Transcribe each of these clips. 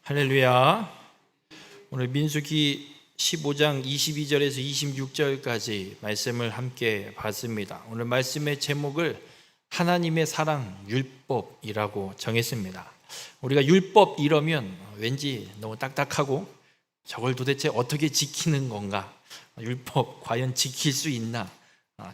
할렐루야. 오늘 민수기 15장 22절에서 26절까지 말씀을 함께 봤습니다. 오늘 말씀의 제목을 하나님의 사랑 율법이라고 정했습니다. 우리가 율법 이러면 왠지 너무 딱딱하고 저걸 도대체 어떻게 지키는 건가? 율법 과연 지킬 수 있나?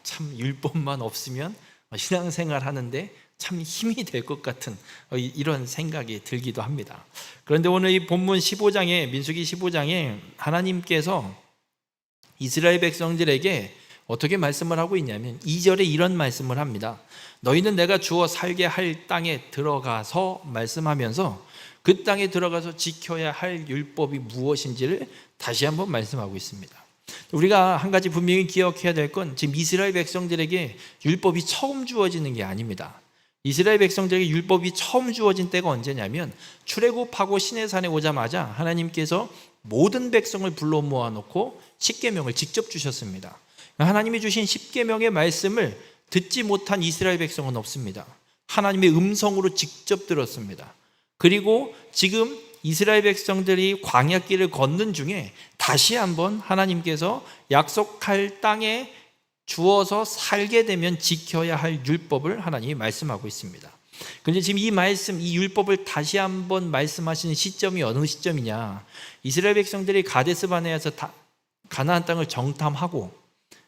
참 율법만 없으면 신앙생활 하는데 참 힘이 될 것 같은 이런 생각이 들기도 합니다. 그런데 오늘 이 본문 15장에 민수기 15장에 하나님께서 이스라엘 백성들에게 어떻게 말씀을 하고 있냐면 2절에 이런 말씀을 합니다. 너희는 내가 주어 살게 할 땅에 들어가서 말씀하면서 그 땅에 들어가서 지켜야 할 율법이 무엇인지를 다시 한번 말씀하고 있습니다. 우리가 한 가지 분명히 기억해야 될 건 지금 이스라엘 백성들에게 율법이 처음 주어지는 게 아닙니다. 이스라엘 백성들에게 율법이 처음 주어진 때가 언제냐면 출애굽하고 시내산에 오자마자 하나님께서 모든 백성을 불러 모아놓고 십계명을 직접 주셨습니다. 하나님이 주신 십계명의 말씀을 듣지 못한 이스라엘 백성은 없습니다. 하나님의 음성으로 직접 들었습니다. 그리고 지금 이스라엘 백성들이 광야길을 걷는 중에 다시 한번 하나님께서 약속할 땅에 주어서 살게 되면 지켜야 할 율법을 하나님이 말씀하고 있습니다. 그런데 지금 이 말씀, 이 율법을 다시 한번 말씀하시는 시점이 어느 시점이냐? 이스라엘 백성들이 가데스 바네아에서 가나안 땅을 정탐하고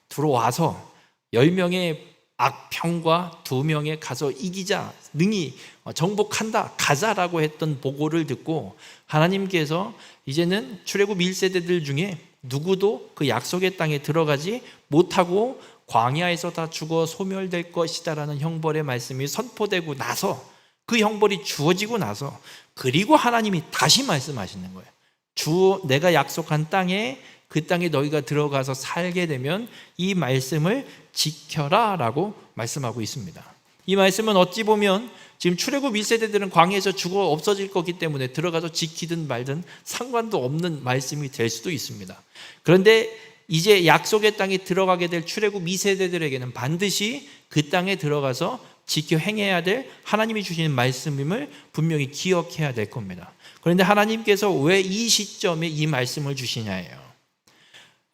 들어와서 10명의 악평과 2명의 가서 이기자, 능히 정복한다, 가자라고 했던 보고를 듣고 하나님께서 이제는 출애굽 1세대들 중에 누구도 그 약속의 땅에 들어가지 못하고 광야에서 다 죽어 소멸될 것이다 라는 형벌의 말씀이 선포되고 나서 그 형벌이 주어지고 나서 그리고 하나님이 다시 말씀하시는 거예요. 내가 약속한 땅에 그 땅에 너희가 들어가서 살게 되면 이 말씀을 지켜라 라고 말씀하고 있습니다. 이 말씀은 어찌 보면 지금 출애굽 1세대들은 광야에서 죽어 없어질 거기 때문에 들어가서 지키든 말든 상관도 없는 말씀이 될 수도 있습니다. 그런데 이제 약속의 땅에 들어가게 될 출애굽 2세대들에게는 반드시 그 땅에 들어가서 지켜 행해야 될 하나님이 주시는 말씀임을 분명히 기억해야 될 겁니다. 그런데 하나님께서 왜 이 시점에 이 말씀을 주시냐예요.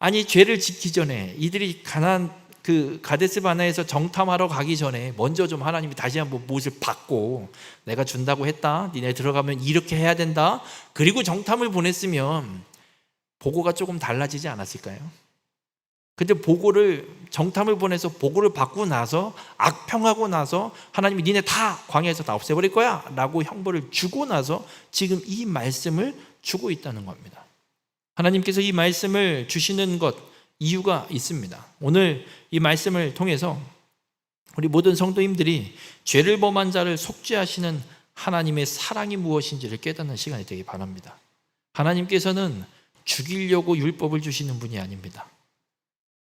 아니 죄를 짓기 전에 이들이 가데스 바네아에서 정탐하러 가기 전에 먼저 좀 하나님이 다시 한번 못을 받고 내가 준다고 했다, 니네 들어가면 이렇게 해야 된다, 그리고 정탐을 보냈으면 보고가 조금 달라지지 않았을까요? 근데 정탐을 보내서 보고를 받고 나서 악평하고 나서 하나님이 니네 다 광야에서 다 없애버릴 거야 라고 형벌을 주고 나서 지금 이 말씀을 주고 있다는 겁니다. 하나님께서 이 말씀을 주시는 것 이유가 있습니다. 오늘 이 말씀을 통해서 우리 모든 성도님들이 죄를 범한 자를 속죄하시는 하나님의 사랑이 무엇인지를 깨닫는 시간이 되기 바랍니다. 하나님께서는 죽이려고 율법을 주시는 분이 아닙니다.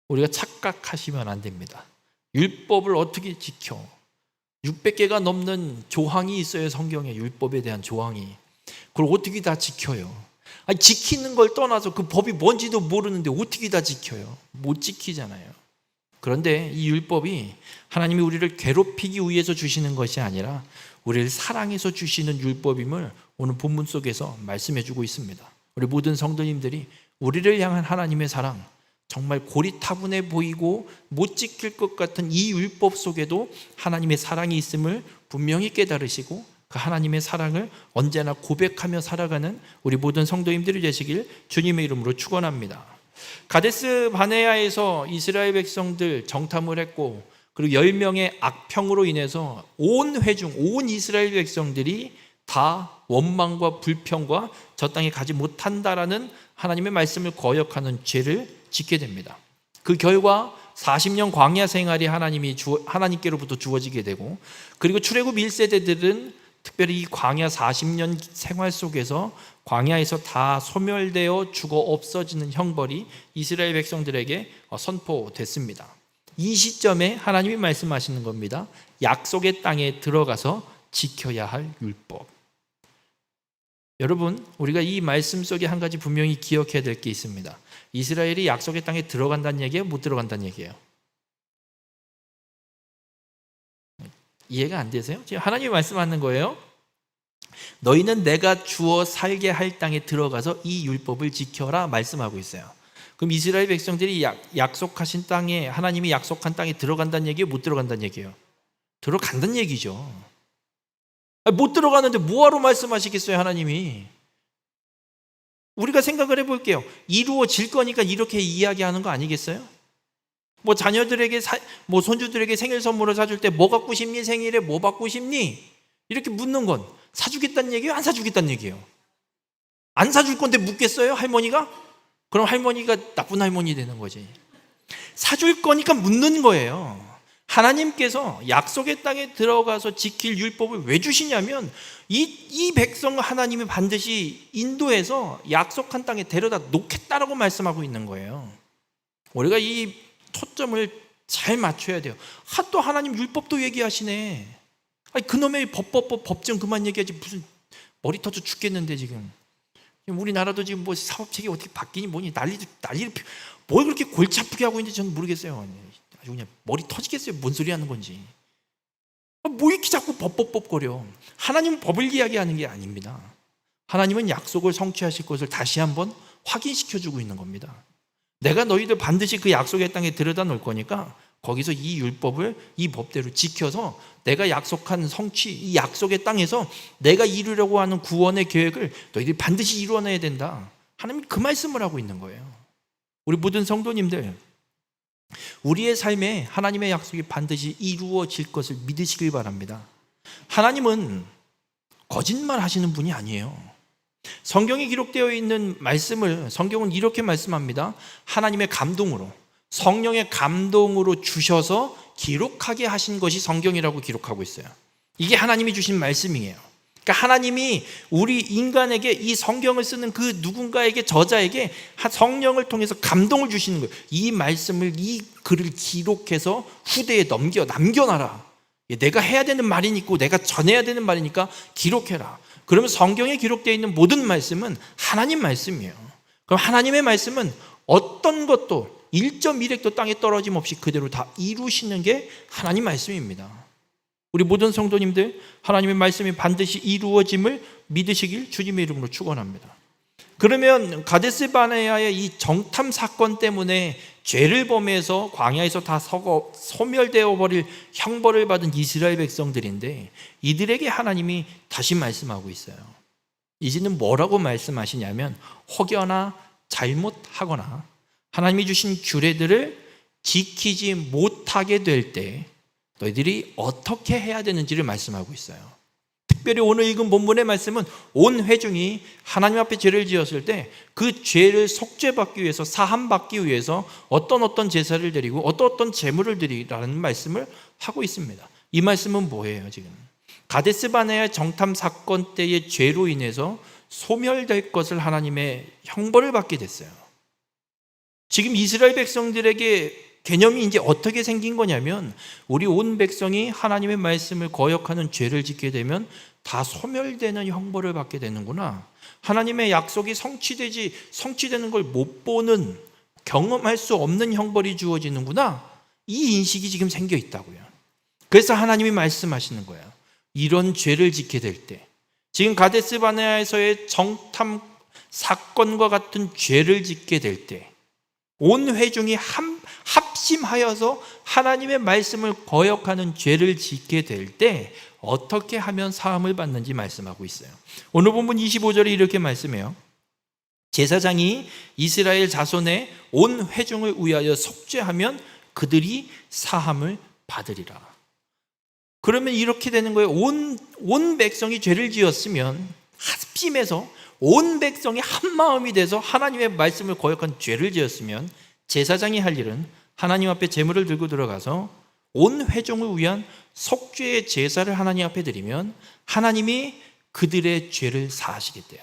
우리가 착각하시면 안 됩니다. 율법을 어떻게 지켜? 600개가 넘는 조항이 있어요. 성경에 율법에 대한 조항이. 그걸 어떻게 다 지켜요? 아니, 지키는 걸 떠나서 그 법이 뭔지도 모르는데 어떻게 다 지켜요? 못 지키잖아요. 그런데 이 율법이 하나님이 우리를 괴롭히기 위해서 주시는 것이 아니라 우리를 사랑해서 주시는 율법임을 오늘 본문 속에서 말씀해 주고 있습니다. 우리 모든 성도님들이 우리를 향한 하나님의 사랑, 정말 고리타분해 보이고 못 지킬 것 같은 이 율법 속에도 하나님의 사랑이 있음을 분명히 깨달으시고 그 하나님의 사랑을 언제나 고백하며 살아가는 우리 모든 성도님들이 되시길 주님의 이름으로 축원합니다. 가데스 바네아에서 이스라엘 백성들 정탐을 했고 그리고 10명의 악평으로 인해서 온 회중, 온 이스라엘 백성들이 다 원망과 불평과 저 땅에 가지 못한다라는 하나님의 말씀을 거역하는 죄를 짓게 됩니다. 그 결과 40년 광야 생활이 하나님께로부터 주어지게 되고 그리고 출애굽 1세대들은 특별히 이 광야 40년 생활 속에서 광야에서 다 소멸되어 죽어 없어지는 형벌이 이스라엘 백성들에게 선포됐습니다. 이 시점에 하나님이 말씀하시는 겁니다. 약속의 땅에 들어가서 지켜야 할 율법. 여러분, 우리가 이 말씀 속에 한 가지 분명히 기억해야 될 게 있습니다. 이스라엘이 약속의 땅에 들어간다는 얘기예요? 못 들어간다는 얘기예요? 이해가 안 되세요? 지금 하나님이 말씀하는 거예요. 너희는 내가 주어 살게 할 땅에 들어가서 이 율법을 지켜라 말씀하고 있어요. 그럼 이스라엘 백성들이 약속하신 땅에, 하나님이 약속한 땅에 들어간다는 얘기예요? 못 들어간다는 얘기예요? 들어간다는 얘기죠. 못 들어가는데 뭐하러 말씀하시겠어요, 하나님이? 우리가 생각을 해볼게요. 이루어질 거니까 이렇게 이야기하는 거 아니겠어요? 뭐 자녀들에게 뭐 손주들에게 생일 선물을 사줄 때 뭐 갖고 싶니? 생일에 뭐 받고 싶니? 이렇게 묻는 건 사주겠다는 얘기예요? 안 사주겠다는 얘기예요? 안 사줄 건데 묻겠어요, 할머니가? 그럼 할머니가 나쁜 할머니 되는 거지. 사줄 거니까 묻는 거예요. 하나님께서 약속의 땅에 들어가서 지킬 율법을 왜 주시냐면 이 백성을 하나님이 반드시 인도해서 약속한 땅에 데려다 놓겠다라고 말씀하고 있는 거예요. 우리가 이 초점을 잘 맞춰야 돼요. 또 하나님 율법도 얘기하시네. 아니, 그놈의 법 좀 그만 얘기하지. 무슨 머리 터져 죽겠는데 지금. 우리나라도 지금 뭐 사법체계 어떻게 바뀌니 뭐니 난리를 뭘 그렇게 골치 아프게 하고 있는지 저는 모르겠어요. 아주 그냥 머리 터지겠어요. 뭔 소리 하는 건지. 뭐 이렇게 자꾸 법거려. 하나님은 법을 이야기하는 게 아닙니다. 하나님은 약속을 성취하실 것을 다시 한번 확인시켜주고 있는 겁니다. 내가 너희들 반드시 그 약속의 땅에 들여다 놓을 거니까 거기서 이 율법을 이 법대로 지켜서 내가 약속한 성취, 이 약속의 땅에서 내가 이루려고 하는 구원의 계획을 너희들이 반드시 이루어내야 된다. 하나님이 그 말씀을 하고 있는 거예요. 우리 모든 성도님들, 우리의 삶에 하나님의 약속이 반드시 이루어질 것을 믿으시길 바랍니다. 하나님은 거짓말 하시는 분이 아니에요. 성경에 기록되어 있는 말씀을 성경은 이렇게 말씀합니다. 하나님의 감동으로, 성령의 감동으로 주셔서 기록하게 하신 것이 성경이라고 기록하고 있어요. 이게 하나님이 주신 말씀이에요. 그러니까 하나님이 우리 인간에게 이 성경을 쓰는 그 누군가에게, 저자에게 성령을 통해서 감동을 주시는 거예요. 이 말씀을, 이 글을 기록해서 후대에 남겨놔라. 내가 해야 되는 말이니까, 내가 전해야 되는 말이니까 기록해라. 그러면 성경에 기록되어 있는 모든 말씀은 하나님 말씀이에요. 그럼 하나님의 말씀은 어떤 것도 1.1획도 땅에 떨어짐 없이 그대로 다 이루시는 게 하나님 말씀입니다. 우리 모든 성도님들, 하나님의 말씀이 반드시 이루어짐을 믿으시길 주님의 이름으로 축원합니다. 그러면 가데스 바네아의 이 정탐 사건 때문에 죄를 범해서 광야에서 다 소멸되어 버릴 형벌을 받은 이스라엘 백성들인데, 이들에게 하나님이 다시 말씀하고 있어요. 이제는 뭐라고 말씀하시냐면, 혹여나 잘못하거나 하나님이 주신 규례들을 지키지 못하게 될 때 너희들이 어떻게 해야 되는지를 말씀하고 있어요. 특별히 오늘 읽은 본문의 말씀은 온 회중이 하나님 앞에 죄를 지었을 때 그 죄를 속죄받기 위해서, 사함받기 위해서 어떤 제사를 드리고 어떤 제물을 드리라는 말씀을 하고 있습니다. 이 말씀은 뭐예요? 지금 가데스 바네아 정탐 사건 때의 죄로 인해서 소멸될 것을 하나님의 형벌을 받게 됐어요. 지금 이스라엘 백성들에게 개념이 이제 어떻게 생긴 거냐면, 우리 온 백성이 하나님의 말씀을 거역하는 죄를 짓게 되면 다 소멸되는 형벌을 받게 되는구나. 하나님의 약속이 성취되는 걸 못 보는, 경험할 수 없는 형벌이 주어지는구나. 이 인식이 지금 생겨 있다고요. 그래서 하나님이 말씀하시는 거예요. 이런 죄를 짓게 될 때, 지금 가데스 바네아에서의 정탐 사건과 같은 죄를 짓게 될 때, 온 회중이 합심하여서 하나님의 말씀을 거역하는 죄를 짓게 될 때 어떻게 하면 사함을 받는지 말씀하고 있어요. 오늘 본문 25절에 이렇게 말씀해요. 제사장이 이스라엘 자손의 온 회중을 위하여 속죄하면 그들이 사함을 받으리라. 그러면 이렇게 되는 거예요. 온 백성이 죄를 지었으면, 합심해서 온 백성이 한 마음이 돼서 하나님의 말씀을 거역한 죄를 지었으면, 제사장이 할 일은 하나님 앞에 제물을 들고 들어가서 온 회중을 위한 속죄의 제사를 하나님 앞에 드리면 하나님이 그들의 죄를 사하시겠대요.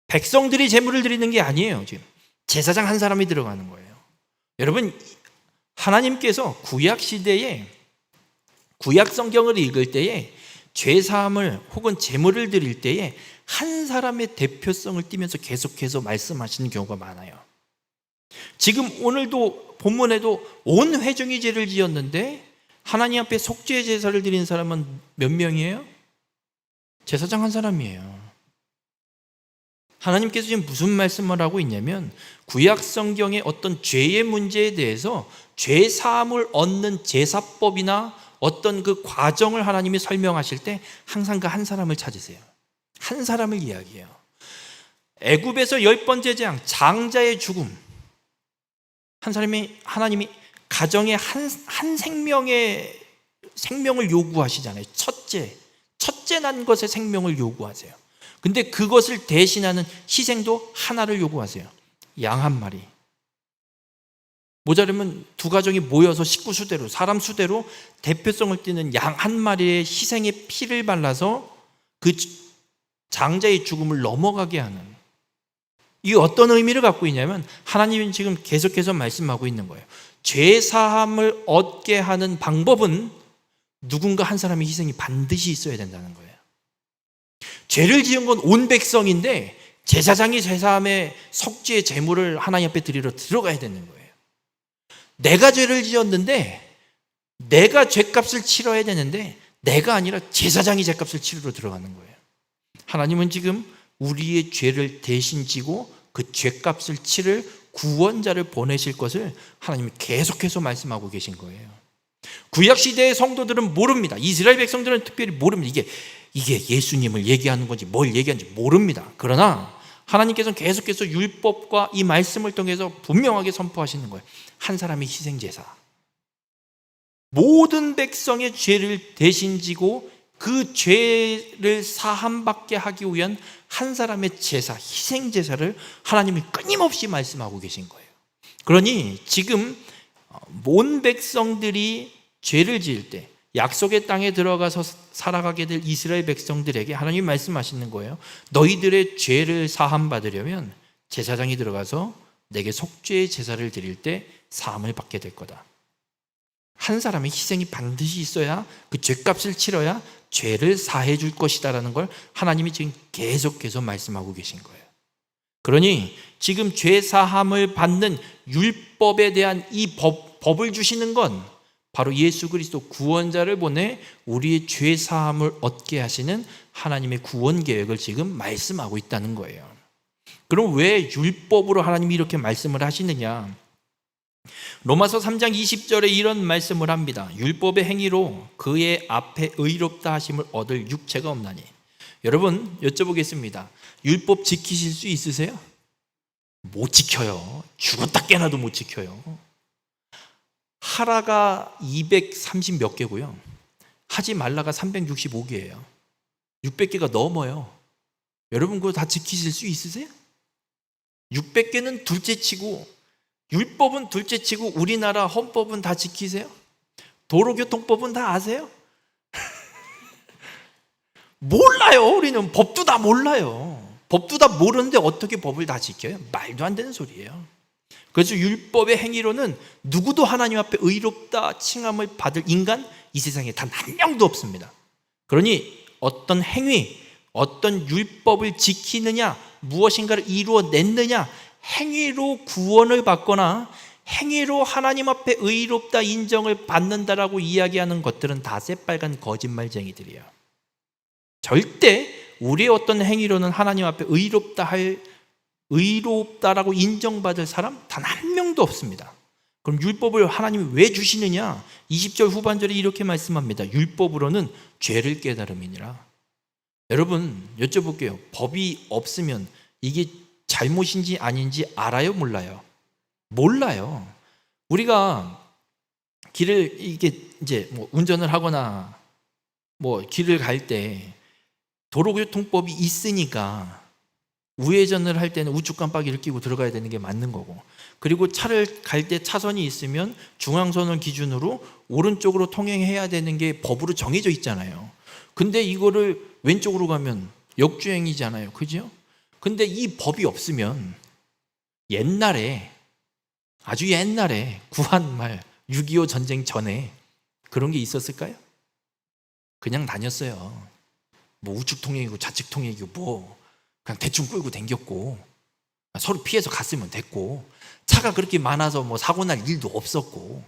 백성들이 제물을 드리는 게 아니에요. 지금 제사장 한 사람이 들어가는 거예요. 여러분, 하나님께서 구약 시대에, 구약 성경을 읽을 때에 죄 사함을 혹은 제물을 드릴 때에 한 사람의 대표성을 띠면서 계속해서 말씀하시는 경우가 많아요. 지금 오늘도 본문에도 온 회중이 죄를 지었는데 하나님 앞에 속죄 제사를 드린 사람은 몇 명이에요? 제사장 한 사람이에요. 하나님께서 지금 무슨 말씀을 하고 있냐면 구약 성경의 어떤 죄의 문제에 대해서 죄 사함을 얻는 제사법이나 어떤 그 과정을 하나님이 설명하실 때 항상 그 한 사람을 찾으세요. 한 사람을 이야기해요. 애굽에서 10번째 재앙, 장자의 죽음. 한 사람이 하나님이 가정의 한 생명을 요구하시잖아요. 첫째 난 것의 생명을 요구하세요. 근데 그것을 대신하는 희생도 하나를 요구하세요. 양 한 마리. 모자르면 두 가정이 모여서 식구 수대로, 사람 수대로 대표성을 띠는 양 한 마리의 희생의 피를 발라서 그 장자의 죽음을 넘어가게 하는, 이게 어떤 의미를 갖고 있냐면 하나님은 지금 계속해서 말씀하고 있는 거예요. 죄 사함을 얻게 하는 방법은 누군가 한 사람의 희생이 반드시 있어야 된다는 거예요. 죄를 지은 건 온 백성인데 제사장이 제사함의 속죄의 제물을 하나님 앞에 드리러 들어가야 되는 거예요. 내가 죄를 지었는데 내가 죄값을 치러야 되는데 내가 아니라 제사장이 죄값을 치르러 들어가는 거예요. 하나님은 지금 우리의 죄를 대신 지고 그 죄값을 치를 구원자를 보내실 것을 하나님이 계속해서 말씀하고 계신 거예요. 구약시대의 성도들은 모릅니다. 이스라엘 백성들은 특별히 모릅니다. 이게 예수님을 얘기하는 건지 뭘 얘기하는지 모릅니다. 그러나 하나님께서는 계속해서 율법과 이 말씀을 통해서 분명하게 선포하시는 거예요. 한 사람의 희생제사, 모든 백성의 죄를 대신 지고 그 죄를 사함받게 하기 위한 한 사람의 제사, 희생제사를 하나님이 끊임없이 말씀하고 계신 거예요. 그러니 지금 온 백성들이 죄를 지을 때 약속의 땅에 들어가서 살아가게 될 이스라엘 백성들에게 하나님이 말씀하시는 거예요. 너희들의 죄를 사함받으려면 제사장이 들어가서 내게 속죄의 제사를 드릴 때 사함을 받게 될 거다. 한 사람의 희생이 반드시 있어야, 그 죄값을 치러야 죄를 사해 줄 것이다라는 걸 하나님이 지금 계속해서 말씀하고 계신 거예요. 그러니 지금 죄 사함을 받는 율법에 대한 이 법을 주시는 건 바로 예수 그리스도 구원자를 보내 우리의 죄 사함을 얻게 하시는 하나님의 구원 계획을 지금 말씀하고 있다는 거예요. 그럼 왜 율법으로 하나님이 이렇게 말씀을 하시느냐? 로마서 3장 20절에 이런 말씀을 합니다. 율법의 행위로 그의 앞에 의롭다 하심을 얻을 육체가 없나니. 여러분 여쭤보겠습니다. 율법 지키실 수 있으세요? 못 지켜요. 죽었다 깨나도 못 지켜요. 하라가 230 몇 개고요, 하지 말라가 365개예요. 600개가 넘어요. 여러분 그거 다 지키실 수 있으세요? 600개는 둘째치고, 율법은 둘째치고 우리나라 헌법은 다 지키세요? 도로교통법은 다 아세요? 몰라요. 우리는 법도 다 몰라요. 법도 다 모르는데 어떻게 법을 다 지켜요? 말도 안 되는 소리예요. 그래서 율법의 행위로는 누구도 하나님 앞에 의롭다 칭함을 받을 인간 이 세상에 단 한 명도 없습니다. 그러니 어떤 행위, 어떤 율법을 지키느냐, 무엇인가를 이루어냈느냐, 행위로 구원을 받거나 행위로 하나님 앞에 의롭다 인정을 받는다라고 이야기하는 것들은 다 새빨간 거짓말쟁이들이에요. 절대 우리의 어떤 행위로는 하나님 앞에 의롭다라고 인정받을 사람 단 한 명도 없습니다. 그럼 율법을 하나님이 왜 주시느냐? 20절 후반절에 이렇게 말씀합니다. 율법으로는 죄를 깨달음이니라. 여러분 여쭤볼게요. 법이 없으면 이게 잘못인지 아닌지 알아요? 몰라요? 몰라요. 우리가 길을 이제 운전을 하거나 길을 갈 때 도로교통법이 있으니까 우회전을 할 때는 우측 깜빡이를 끼고 들어가야 되는 게 맞는 거고, 그리고 차를 갈 때 차선이 있으면 중앙선을 기준으로 오른쪽으로 통행해야 되는 게 법으로 정해져 있잖아요. 근데 이거를 왼쪽으로 가면 역주행이잖아요. 그죠? 근데 이 법이 없으면 옛날에, 아주 옛날에 구한말 6.25 전쟁 전에 그런 게 있었을까요? 그냥 다녔어요. 우측 통행이고 좌측 통행이고 그냥 대충 끌고 댕겼고 서로 피해서 갔으면 됐고, 차가 그렇게 많아서 사고 날 일도 없었고,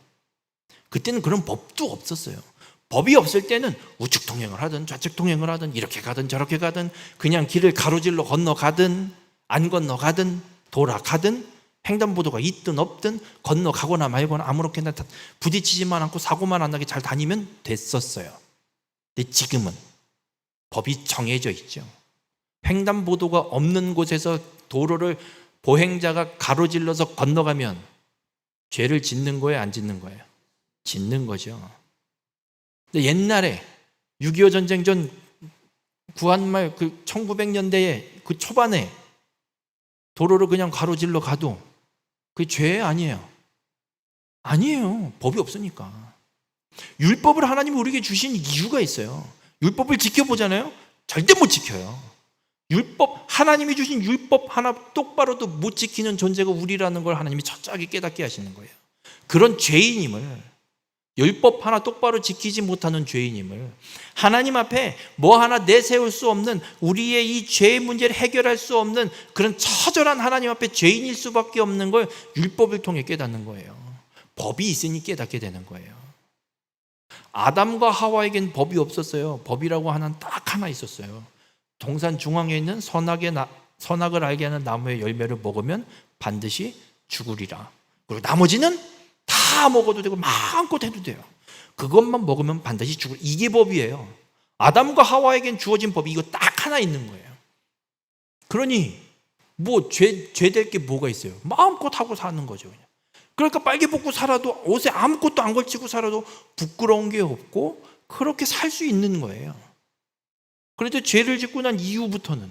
그때는 그런 법도 없었어요. 법이 없을 때는 우측 통행을 하든 좌측 통행을 하든 이렇게 가든 저렇게 가든 그냥 길을 가로질러 건너가든 안 건너가든 돌아가든 횡단보도가 있든 없든 건너가거나 말거나 아무렇게나 부딪히지만 않고 사고만 안 나게 잘 다니면 됐었어요. 근데 지금은 법이 정해져 있죠. 횡단보도가 없는 곳에서 도로를 보행자가 가로질러서 건너가면 죄를 짓는 거예요, 안 짓는 거예요? 짓는 거죠. 근데 옛날에 6.25 전쟁 전 구한말 1900년대에 그 초반에 도로를 그냥 가로질러 가도 그게 죄 아니에요. 아니에요. 법이 없으니까. 율법을 하나님이 우리에게 주신 이유가 있어요. 율법을 지켜보잖아요. 절대 못 지켜요. 율법, 하나님이 주신 율법 하나 똑바로도 못 지키는 존재가 우리라는 걸 하나님이 철저하게 깨닫게 하시는 거예요. 그런 죄인임을, 율법 하나 똑바로 지키지 못하는 죄인임을, 하나님 앞에 뭐 하나 내세울 수 없는, 우리의 이 죄의 문제를 해결할 수 없는 그런 처절한 하나님 앞에 죄인일 수밖에 없는 걸 율법을 통해 깨닫는 거예요. 법이 있으니 깨닫게 되는 거예요. 아담과 하와에겐 법이 없었어요. 법이라고 하는 딱 하나 있었어요. 동산 중앙에 있는 선악을 알게 하는 나무의 열매를 먹으면 반드시 죽으리라. 그리고 나머지는 다 먹어도 되고 마음껏 해도 돼요. 그것만 먹으면 반드시 죽을. 이게 법이에요. 아담과 하와에겐 주어진 법이 이거 딱 하나 있는 거예요. 그러니 뭐 죄 될 게 뭐가 있어요? 마음껏 하고 사는 거죠. 그냥. 그러니까 빨개 벗고 살아도, 옷에 아무것도 안 걸치고 살아도 부끄러운 게 없고 그렇게 살 수 있는 거예요. 그런데 죄를 짓고 난 이후부터는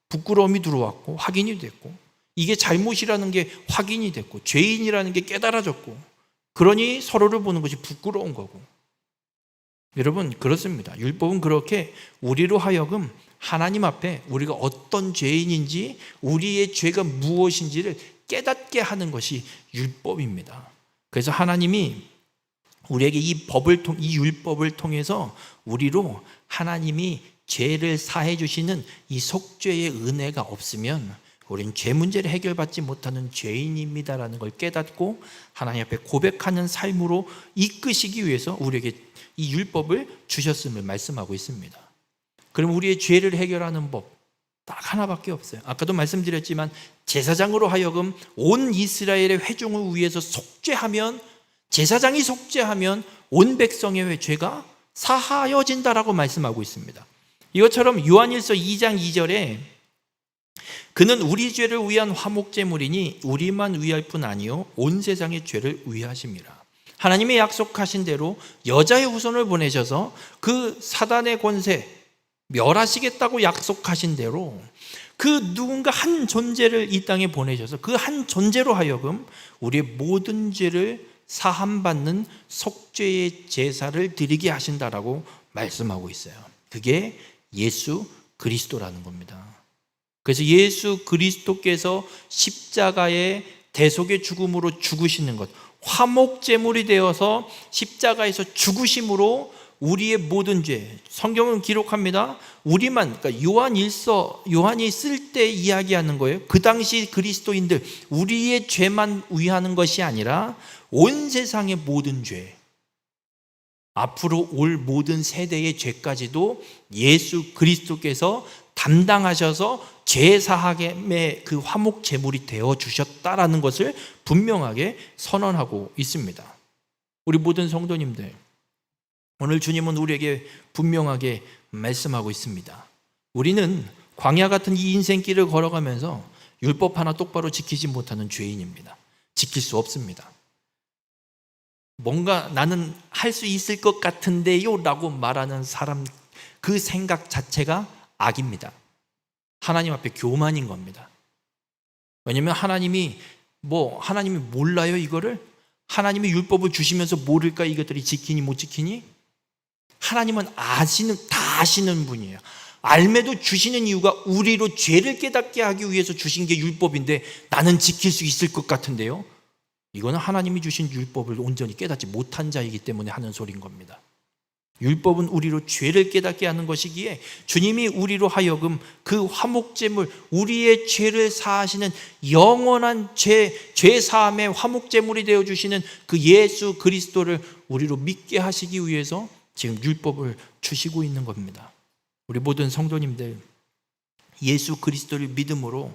부끄러움이 들어왔고 확인이 됐고, 이게 잘못이라는 게 확인이 됐고, 죄인이라는 게 깨달아졌고, 그러니 서로를 보는 것이 부끄러운 거고. 여러분, 그렇습니다. 율법은 그렇게 우리로 하여금 하나님 앞에 우리가 어떤 죄인인지, 우리의 죄가 무엇인지를 깨닫게 하는 것이 율법입니다. 그래서 하나님이 우리에게 이 율법을 통해서 우리로 하나님이 죄를 사해 주시는 이 속죄의 은혜가 없으면 우리는 죄 문제를 해결받지 못하는 죄인입니다라는 걸 깨닫고 하나님 앞에 고백하는 삶으로 이끄시기 위해서 우리에게 이 율법을 주셨음을 말씀하고 있습니다. 그럼 우리의 죄를 해결하는 법 딱 하나밖에 없어요. 아까도 말씀드렸지만 제사장으로 하여금 온 이스라엘의 회중을 위해서 속죄하면, 제사장이 속죄하면 온 백성의 죄가 사하여진다라고 말씀하고 있습니다. 이것처럼 요한일서 2장 2절에 그는 우리 죄를 위한 화목제물이니 우리만 위할 뿐 아니요 온 세상의 죄를 위하심이라. 하나님의 약속하신 대로 여자의 후손을 보내셔서 그 사단의 권세 멸하시겠다고 약속하신 대로 그 누군가 한 존재를 이 땅에 보내셔서 그 한 존재로 하여금 우리의 모든 죄를 사함받는 속죄의 제사를 드리게 하신다라고 말씀하고 있어요. 그게 예수 그리스도라는 겁니다. 그래서 예수 그리스도께서 십자가의 대속의 죽음으로 죽으시는 것, 화목제물이 되어서 십자가에서 죽으심으로 우리의 모든 죄, 성경은 기록합니다. 우리만, 그러니까 요한이 쓸 때 이야기하는 거예요. 그 당시 그리스도인들, 우리의 죄만 위하는 것이 아니라 온 세상의 모든 죄, 앞으로 올 모든 세대의 죄까지도 예수 그리스도께서 담당하셔서 죄사함의 그 화목 제물이 되어 주셨다라는 것을 분명하게 선언하고 있습니다. 우리 모든 성도님들, 오늘 주님은 우리에게 분명하게 말씀하고 있습니다. 우리는 광야 같은 이 인생길을 걸어가면서 율법 하나 똑바로 지키지 못하는 죄인입니다. 지킬 수 없습니다. 뭔가 나는 할 수 있을 것 같은데요 라고 말하는 사람, 그 생각 자체가 악입니다. 하나님 앞에 교만인 겁니다. 왜냐하면 하나님이 몰라요 이거를? 하나님이 율법을 주시면서 모를까 이것들이 지키니 못 지키니? 하나님은 다 아시는 분이에요. 알매도 주시는 이유가 우리로 죄를 깨닫게 하기 위해서 주신 게 율법인데 나는 지킬 수 있을 것 같은데요? 이거는 하나님이 주신 율법을 온전히 깨닫지 못한 자이기 때문에 하는 소리인 겁니다. 율법은 우리로 죄를 깨닫게 하는 것이기에 주님이 우리로 하여금 그 화목제물, 우리의 죄를 사하시는 영원한 죄사함의 화목제물이 되어주시는 그 예수 그리스도를 우리로 믿게 하시기 위해서 지금 율법을 주시고 있는 겁니다. 우리 모든 성도님들, 예수 그리스도를 믿음으로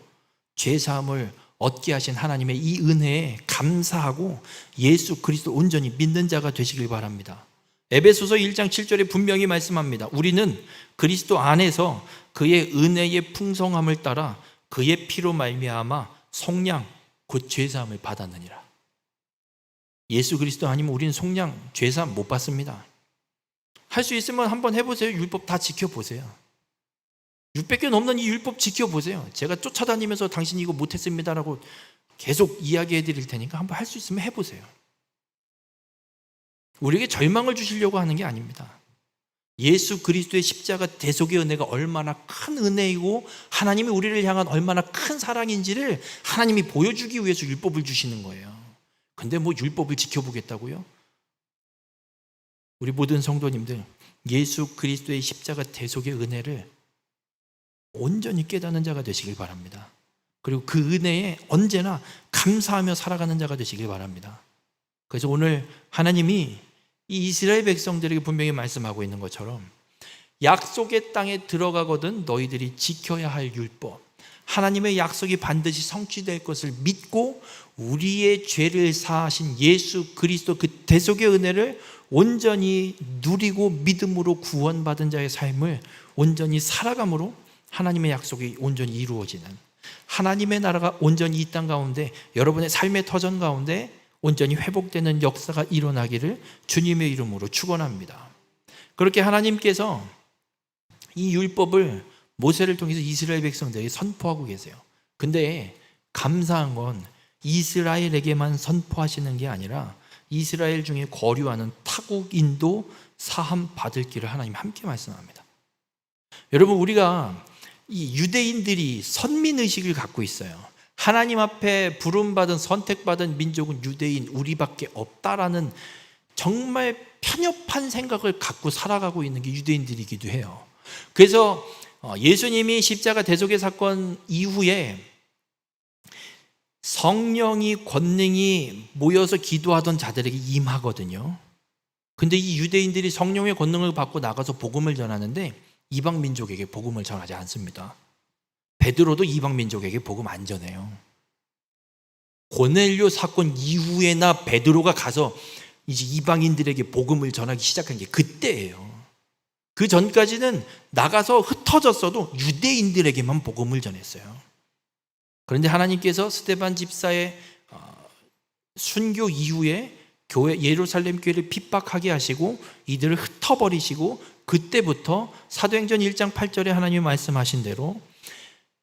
죄사함을 얻게 하신 하나님의 이 은혜에 감사하고 예수 그리스도 온전히 믿는 자가 되시길 바랍니다. 에베소서 1장 7절에 분명히 말씀합니다. 우리는 그리스도 안에서 그의 은혜의 풍성함을 따라 그의 피로 말미암아 속량 곧 죄사함을 받았느니라. 예수 그리스도 아니면 우리는 속량 죄사함 못 받습니다. 할 수 있으면 한번 해보세요. 율법 다 지켜보세요. 600개 넘는 이 율법 지켜보세요. 제가 쫓아다니면서 당신이 이거 못했습니다라고 계속 이야기해 드릴 테니까 한번 할 수 있으면 해보세요. 우리에게 절망을 주시려고 하는 게 아닙니다. 예수 그리스도의 십자가 대속의 은혜가 얼마나 큰 은혜이고 하나님이 우리를 향한 얼마나 큰 사랑인지를 하나님이 보여주기 위해서 율법을 주시는 거예요. 근데 뭐 율법을 지켜보겠다고요? 우리 모든 성도님들, 예수 그리스도의 십자가 대속의 은혜를 온전히 깨닫는 자가 되시길 바랍니다. 그리고 그 은혜에 언제나 감사하며 살아가는 자가 되시길 바랍니다. 그래서 오늘 하나님이 이 이스라엘 백성들에게 분명히 말씀하고 있는 것처럼 약속의 땅에 들어가거든 너희들이 지켜야 할 율법, 하나님의 약속이 반드시 성취될 것을 믿고 우리의 죄를 사하신 예수 그리스도 그 대속의 은혜를 온전히 누리고 믿음으로 구원받은 자의 삶을 온전히 살아감으로 하나님의 약속이 온전히 이루어지는, 하나님의 나라가 온전히 이 땅 가운데 여러분의 삶의 터전 가운데 온전히 회복되는 역사가 일어나기를 주님의 이름으로 축원합니다. 그렇게 하나님께서 이 율법을 모세를 통해서 이스라엘 백성들에게 선포하고 계세요. 근데 감사한 건 이스라엘에게만 선포하시는 게 아니라 이스라엘 중에 거류하는 타국인도 사함 받을 길을 하나님 함께 말씀합니다. 여러분, 우리가 이 유대인들이 선민의식을 갖고 있어요. 하나님 앞에 부름받은 선택받은 민족은 유대인 우리밖에 없다라는 정말 편협한 생각을 갖고 살아가고 있는 게 유대인들이기도 해요. 그래서 예수님이 십자가 대속의 사건 이후에 성령이 권능이 모여서 기도하던 자들에게 임하거든요. 근데 이 유대인들이 성령의 권능을 받고 나가서 복음을 전하는데 이방 민족에게 복음을 전하지 않습니다. 베드로도 이방 민족에게 복음 안 전해요. 고넬료 사건 이후에나 베드로가 가서 이제 이방인들에게 복음을 전하기 시작한 게 그때예요. 그 전까지는 나가서 흩어졌어도 유대인들에게만 복음을 전했어요. 그런데 하나님께서 스데반 집사의 순교 이후에 교회, 예루살렘 교회를 핍박하게 하시고 이들을 흩어버리시고 그때부터 사도행전 1장 8절에 하나님이 말씀하신 대로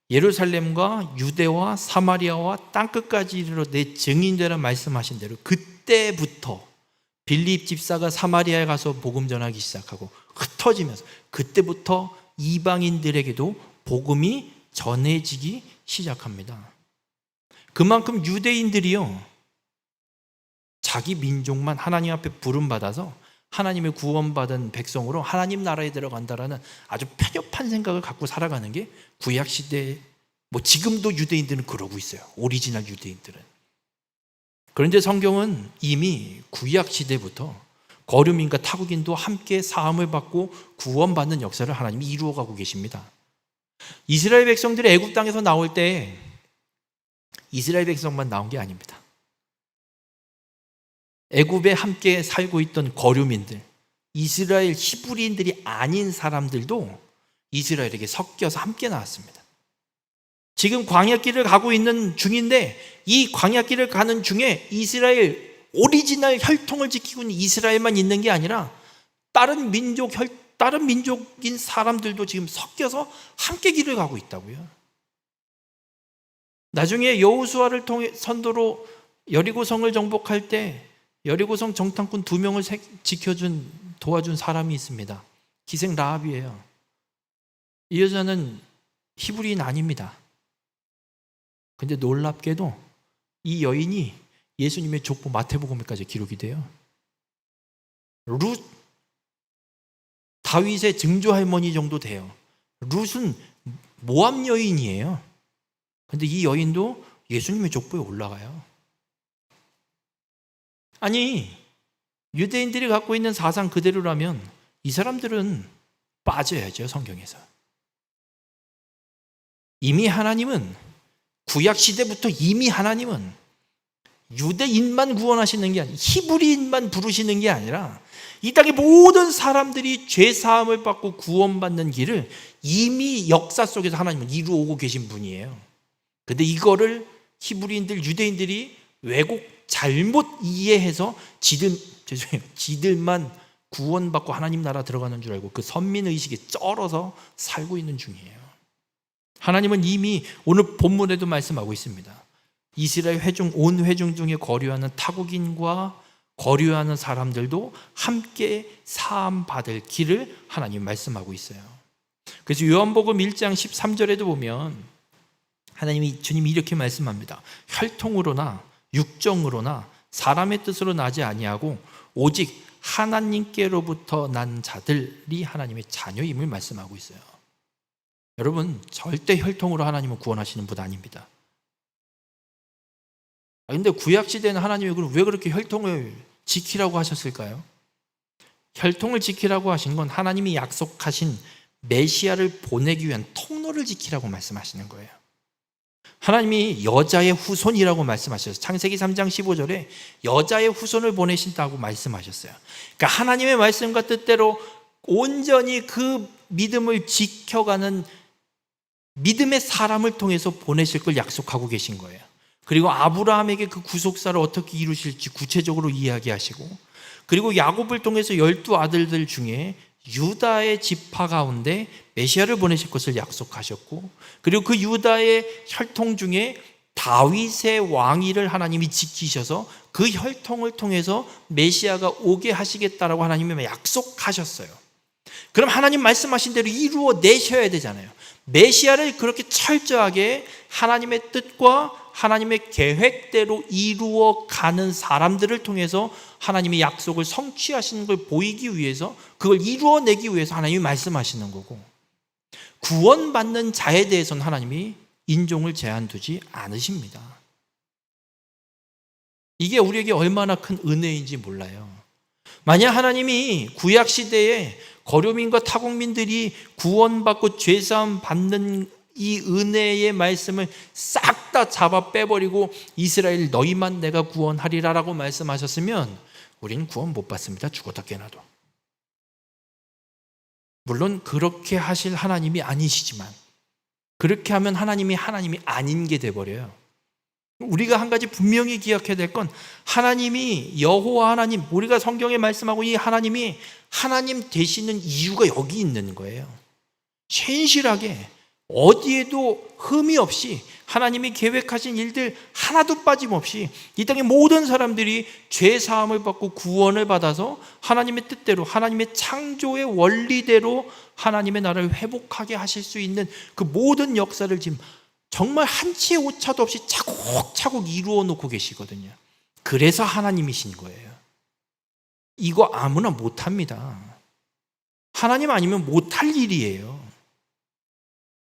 예루살렘과 유대와 사마리아와 땅끝까지 이르러 내 증인되라 말씀하신 대로 그때부터 빌립 집사가 사마리아에 가서 복음 전하기 시작하고 흩어지면서 그때부터 이방인들에게도 복음이 전해지기 시작합니다. 그만큼 유대인들이요, 자기 민족만 하나님 앞에 부름받아서 하나님의 구원받은 백성으로 하나님 나라에 들어간다라는 아주 편협한 생각을 갖고 살아가는 게 구약시대, 지금도 유대인들은 그러고 있어요. 오리지널 유대인들은. 그런데 성경은 이미 구약시대부터 거류민과 타국인도 함께 사함을 받고 구원받는 역사를 하나님이 이루어가고 계십니다. 이스라엘 백성들이 애굽 땅에서 나올 때 이스라엘 백성만 나온 게 아닙니다. 애굽에 함께 살고 있던 거류민들, 이스라엘 히브리인들이 아닌 사람들도 이스라엘에게 섞여서 함께 나왔습니다. 지금 광야길을 가고 있는 중인데 이 광야길을 가는 중에 이스라엘 오리지널 혈통을 지키고 있는 이스라엘만 있는 게 아니라 다른 민족인 사람들도 지금 섞여서 함께 길을 가고 있다고요. 나중에 여호수아를 통해 선도로 여리고성을 정복할 때 여리고성 정탐꾼 2명을 도와준 사람이 있습니다. 기생 라합이에요. 이 여자는 히브리인 아닙니다. 근데 놀랍게도 이 여인이 예수님의 족보 마태복음에까지 기록이 돼요. 룻, 다윗의 증조 할머니 정도 돼요. 룻은 모압 여인이에요. 근데 이 여인도 예수님의 족보에 올라가요. 아니, 유대인들이 갖고 있는 사상 그대로라면 이 사람들은 빠져야죠, 성경에서. 이미 하나님은 구약 시대부터 이미 하나님은 유대인만 구원하시는 게 아니라 히브리인만 부르시는 게 아니라 이 땅의 모든 사람들이 죄 사함을 받고 구원받는 길을 이미 역사 속에서 하나님은 이루어오고 계신 분이에요. 근데 이거를 히브리인들, 유대인들이 왜곡 잘못 이해해서 지들만 구원받고 하나님 나라 들어가는 줄 알고 그 선민의식에 쩔어서 살고 있는 중이에요. 하나님은 이미 오늘 본문에도 말씀하고 있습니다. 이스라엘 회중, 온 회중 중에 거류하는 타국인과 거류하는 사람들도 함께 사함 받을 길을 하나님 말씀하고 있어요. 그래서 요한복음 1장 13절에도 보면 주님이 이렇게 말씀합니다. 혈통으로나 육정으로나 사람의 뜻으로 나지 아니하고 오직 하나님께로부터 난 자들이 하나님의 자녀임을 말씀하고 있어요. 여러분, 절대 혈통으로 하나님은 구원하시는 분 아닙니다. 근데 구약시대는 하나님이 왜 그렇게 혈통을 지키라고 하셨을까요? 혈통을 지키라고 하신 건 하나님이 약속하신 메시아를 보내기 위한 통로를 지키라고 말씀하시는 거예요. 하나님이 여자의 후손이라고 말씀하셨어요. 창세기 3장 15절에 여자의 후손을 보내신다고 말씀하셨어요. 그러니까 하나님의 말씀과 뜻대로 온전히 그 믿음을 지켜가는 믿음의 사람을 통해서 보내실 걸 약속하고 계신 거예요. 그리고 아브라함에게 그 구속사를 어떻게 이루실지 구체적으로 이야기하시고, 그리고 야곱을 통해서 12아들들 중에 유다의 지파 가운데 메시아를 보내실 것을 약속하셨고, 그리고 그 유다의 혈통 중에 다윗의 왕위를 하나님이 지키셔서 그 혈통을 통해서 메시아가 오게 하시겠다라고 하나님이 약속하셨어요. 그럼 하나님 말씀하신 대로 이루어 내셔야 되잖아요. 메시아를 그렇게 철저하게 하나님의 뜻과 하나님의 계획대로 이루어가는 사람들을 통해서 하나님의 약속을 성취하시는 걸 보이기 위해서, 그걸 이루어내기 위해서 하나님이 말씀하시는 거고, 구원받는 자에 대해서는 하나님이 인종을 제한 두지 않으십니다. 이게 우리에게 얼마나 큰 은혜인지 몰라요. 만약 하나님이 구약시대에 거류민과 타국민들이 구원받고 죄사함 받는 이 은혜의 말씀을 싹 다 잡아 빼버리고 이스라엘 너희만 내가 구원하리라 라고 말씀하셨으면 우리는 구원 못 받습니다. 죽었다 깨나도. 물론 그렇게 하실 하나님이 아니시지만, 그렇게 하면 하나님이 아닌 게 돼버려요. 우리가 한 가지 분명히 기억해야 될 건, 하나님이 여호와 하나님, 우리가 성경에 말씀하고 이 하나님이 하나님 되시는 이유가 여기 있는 거예요. 신실하게 어디에도 흠이 없이 하나님이 계획하신 일들 하나도 빠짐없이 이 땅의 모든 사람들이 죄 사함을 받고 구원을 받아서 하나님의 뜻대로, 하나님의 창조의 원리대로 하나님의 나라를 회복하게 하실 수 있는 그 모든 역사를 지금 정말 한치의 오차도 없이 차곡차곡 이루어 놓고 계시거든요. 그래서 하나님이신 거예요. 이거 아무나 못합니다. 하나님 아니면 못할 일이에요.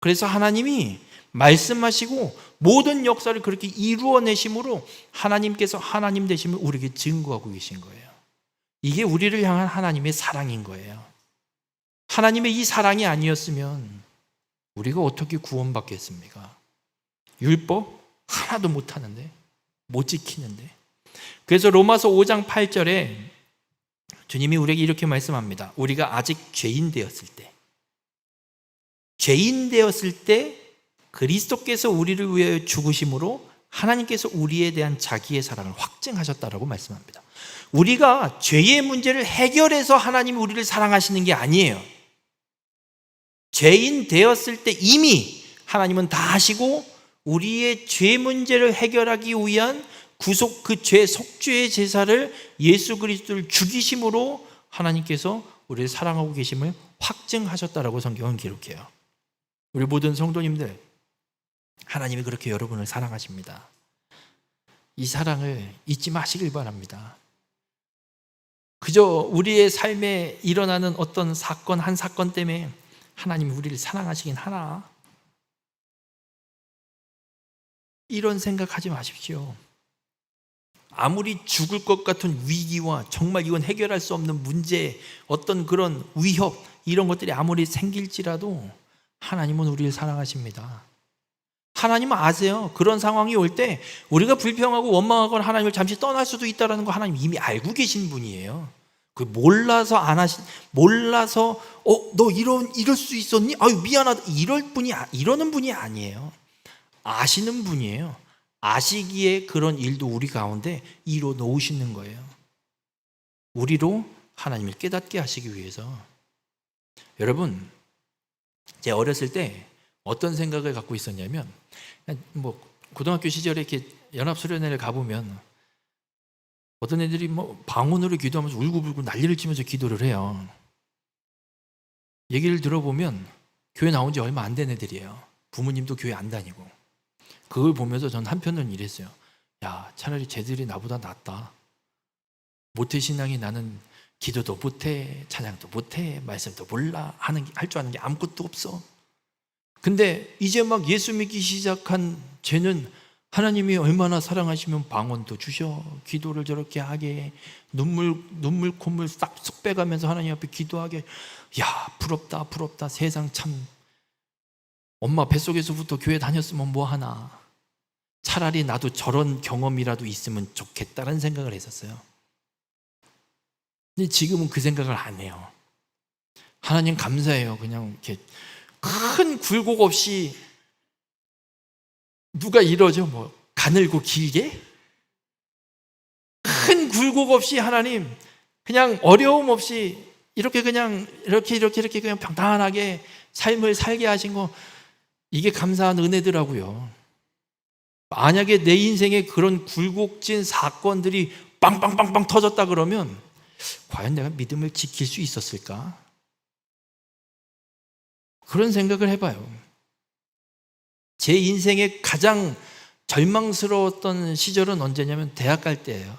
그래서 하나님이 말씀하시고 모든 역사를 그렇게 이루어내심으로 하나님께서 하나님 되심을 우리에게 증거하고 계신 거예요. 이게 우리를 향한 하나님의 사랑인 거예요. 하나님의 이 사랑이 아니었으면 우리가 어떻게 구원받겠습니까? 율법 하나도 못하는데, 못 지키는데. 그래서 로마서 5장 8절에 주님이 우리에게 이렇게 말씀합니다. 우리가 아직 죄인 되었을 때 그리스도께서 우리를 위하여 죽으심으로 하나님께서 우리에 대한 자기의 사랑을 확증하셨다라고 말씀합니다. 우리가 죄의 문제를 해결해서 하나님이 우리를 사랑하시는 게 아니에요. 죄인 되었을 때 이미 하나님은 다 하시고, 우리의 죄 문제를 해결하기 위한 구속, 그 죄 속죄의 제사를 예수 그리스도를 죽이심으로 하나님께서 우리를 사랑하고 계심을 확증하셨다라고 성경은 기록해요. 우리 모든 성도님들, 하나님이 그렇게 여러분을 사랑하십니다. 이 사랑을 잊지 마시길 바랍니다. 그저 우리의 삶에 일어나는 어떤 사건 한 사건 때문에 하나님이 우리를 사랑하시긴 하나, 이런 생각하지 마십시오. 아무리 죽을 것 같은 위기와 정말 이건 해결할 수 없는 문제, 어떤 그런 위협, 이런 것들이 아무리 생길지라도 하나님은 우리를 사랑하십니다. 하나님은 아세요. 그런 상황이 올 때 우리가 불평하고 원망하거나 하나님을 잠시 떠날 수도 있다는 거 하나님 이미 알고 계신 분이에요. 그 몰라서 너 이럴 수 있었니? 아유 미안하다 이러는 분이 아니에요. 아시는 분이에요. 아시기에 그런 일도 우리 가운데 이뤄 놓으시는 거예요. 우리로 하나님을 깨닫게 하시기 위해서. 여러분, 제 어렸을 때 어떤 생각을 갖고 있었냐면, 뭐 고등학교 시절에 이렇게 연합수련회를 가보면 어떤 애들이 뭐 방언으로 기도하면서 울고불고 난리를 치면서 기도를 해요. 얘기를 들어보면 교회 나온 지 얼마 안 된 애들이에요. 부모님도 교회 안 다니고. 그걸 보면서 전 한편으로는 이랬어요. 야, 차라리 쟤들이 나보다 낫다. 모태신앙이 나는 기도도 못해, 찬양도 못해, 말씀도 몰라, 할 줄 아는 게 아무것도 없어. 근데 이제 막 예수 믿기 시작한 쟤는 하나님이 얼마나 사랑하시면 방언도 주셔, 기도를 저렇게 하게, 눈물 콧물 싹 빼가면서 하나님 앞에 기도하게. 야, 부럽다. 세상 참. 엄마 뱃속에서부터 교회 다녔으면 뭐하나. 차라리 나도 저런 경험이라도 있으면 좋겠다는 생각을 했었어요. 근데 지금은 그 생각을 안 해요. 하나님 감사해요. 그냥 이렇게 큰 굴곡 없이 누가 이러죠? 뭐 가늘고 길게? 큰 굴곡 없이 하나님 그냥 어려움 없이 이렇게 그냥 평탄하게 삶을 살게 하신 거, 이게 감사한 은혜더라고요. 만약에 내 인생에 그런 굴곡진 사건들이 빵빵빵빵 터졌다 그러면 과연 내가 믿음을 지킬 수 있었을까? 그런 생각을 해봐요. 제 인생의 가장 절망스러웠던 시절은 언제냐면 대학 갈 때예요.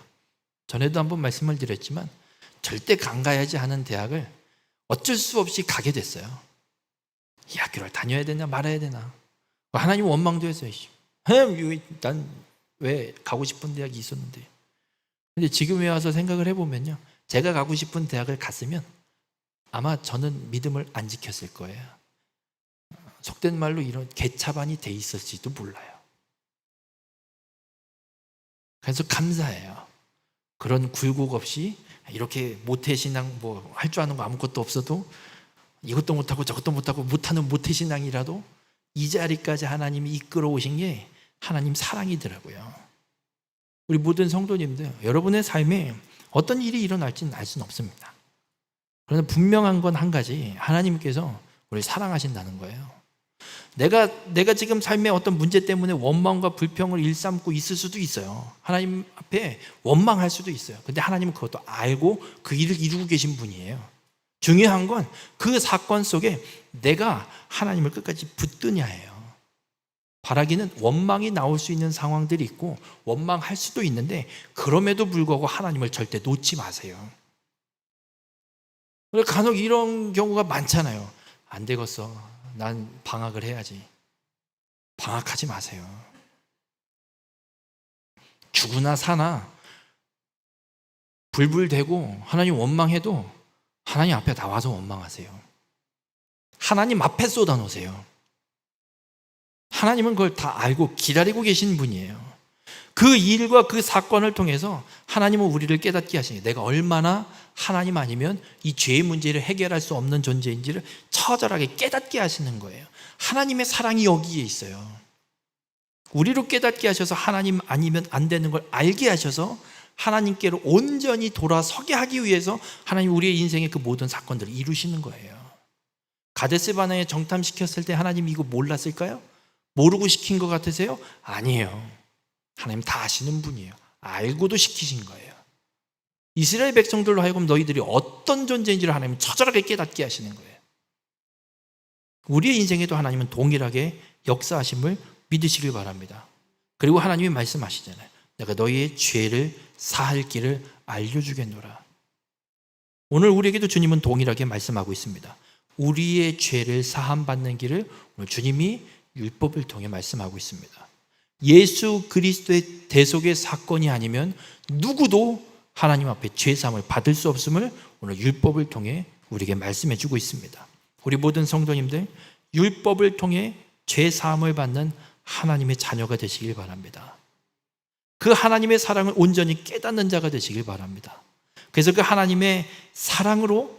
전에도 한번 말씀을 드렸지만 절대 안 가야지 하는 대학을 어쩔 수 없이 가게 됐어요. 이 학교를 다녀야 되나 말아야 되나. 하나님 원망도 했어요. 난 왜 가고 싶은 대학이 있었는데. 근데 지금에 와서 생각을 해보면요, 제가 가고 싶은 대학을 갔으면 아마 저는 믿음을 안 지켰을 거예요. 속된 말로 이런 개차반이 돼 있을지도 몰라요. 그래서 감사해요. 그런 굴곡 없이 이렇게 모태신앙 뭐 할 줄 아는 거 아무것도 없어도 이것도 못하고 저것도 못하고 못하는 모태신앙이라도 이 자리까지 하나님이 이끌어 오신 게 하나님 사랑이더라고요. 우리 모든 성도님들, 여러분의 삶에 어떤 일이 일어날지는 알 수는 없습니다. 그러나 분명한 건 한 가지, 하나님께서 우리를 사랑하신다는 거예요. 내가 지금 삶의 어떤 문제 때문에 원망과 불평을 일삼고 있을 수도 있어요. 하나님 앞에 원망할 수도 있어요. 근데 하나님은 그것도 알고 그 일을 이루고 계신 분이에요. 중요한 건 그 사건 속에 내가 하나님을 끝까지 붙드냐예요. 바라기는 원망이 나올 수 있는 상황들이 있고 원망할 수도 있는데 그럼에도 불구하고 하나님을 절대 놓지 마세요. 간혹 이런 경우가 많잖아요. 안 되겠어. 난 방학을 해야지. 방학하지 마세요. 죽으나 사나 불불대고 하나님 원망해도 하나님 앞에 나와서 원망하세요. 하나님 앞에 쏟아놓으세요. 하나님은 그걸 다 알고 기다리고 계신 분이에요. 그 일과 그 사건을 통해서 하나님은 우리를 깨닫게 하시니 내가 얼마나 하나님 아니면 이 죄의 문제를 해결할 수 없는 존재인지를 처절하게 깨닫게 하시는 거예요. 하나님의 사랑이 여기에 있어요. 우리로 깨닫게 하셔서 하나님 아니면 안 되는 걸 알게 하셔서 하나님께로 온전히 돌아서게 하기 위해서 하나님 우리의 인생의 그 모든 사건들을 이루시는 거예요. 가데스 바네에 정탐시켰을 때 하나님 이거 몰랐을까요? 모르고 시킨 것 같으세요? 아니에요. 하나님 다 아시는 분이에요. 알고도 시키신 거예요. 이스라엘 백성들로 하여금 너희들이 어떤 존재인지를 하나님은 처절하게 깨닫게 하시는 거예요. 우리의 인생에도 하나님은 동일하게 역사하심을 믿으시길 바랍니다. 그리고 하나님이 말씀하시잖아요. 내가 너희의 죄를 사할 길을 알려주겠노라. 오늘 우리에게도 주님은 동일하게 말씀하고 있습니다. 우리의 죄를 사함받는 길을 오늘 주님이 율법을 통해 말씀하고 있습니다. 예수 그리스도의 대속의 사건이 아니면 누구도 하나님 앞에 죄사함을 받을 수 없음을 오늘 율법을 통해 우리에게 말씀해 주고 있습니다. 우리 모든 성도님들, 율법을 통해 죄사함을 받는 하나님의 자녀가 되시길 바랍니다. 그 하나님의 사랑을 온전히 깨닫는 자가 되시길 바랍니다. 그래서 그 하나님의 사랑으로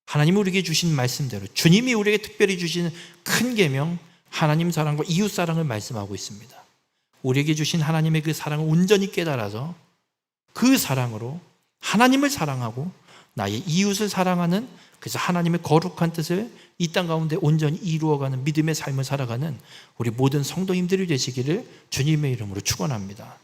하나님이 우리에게 주신 말씀대로 주님이 우리에게 특별히 주신 큰 계명, 하나님 사랑과 이웃 사랑을 말씀하고 있습니다. 우리에게 주신 하나님의 그 사랑을 온전히 깨달아서 그 사랑으로 하나님을 사랑하고 나의 이웃을 사랑하는, 그래서 하나님의 거룩한 뜻을 이 땅 가운데 온전히 이루어가는 믿음의 삶을 살아가는 우리 모든 성도님들이 되시기를 주님의 이름으로 축원합니다.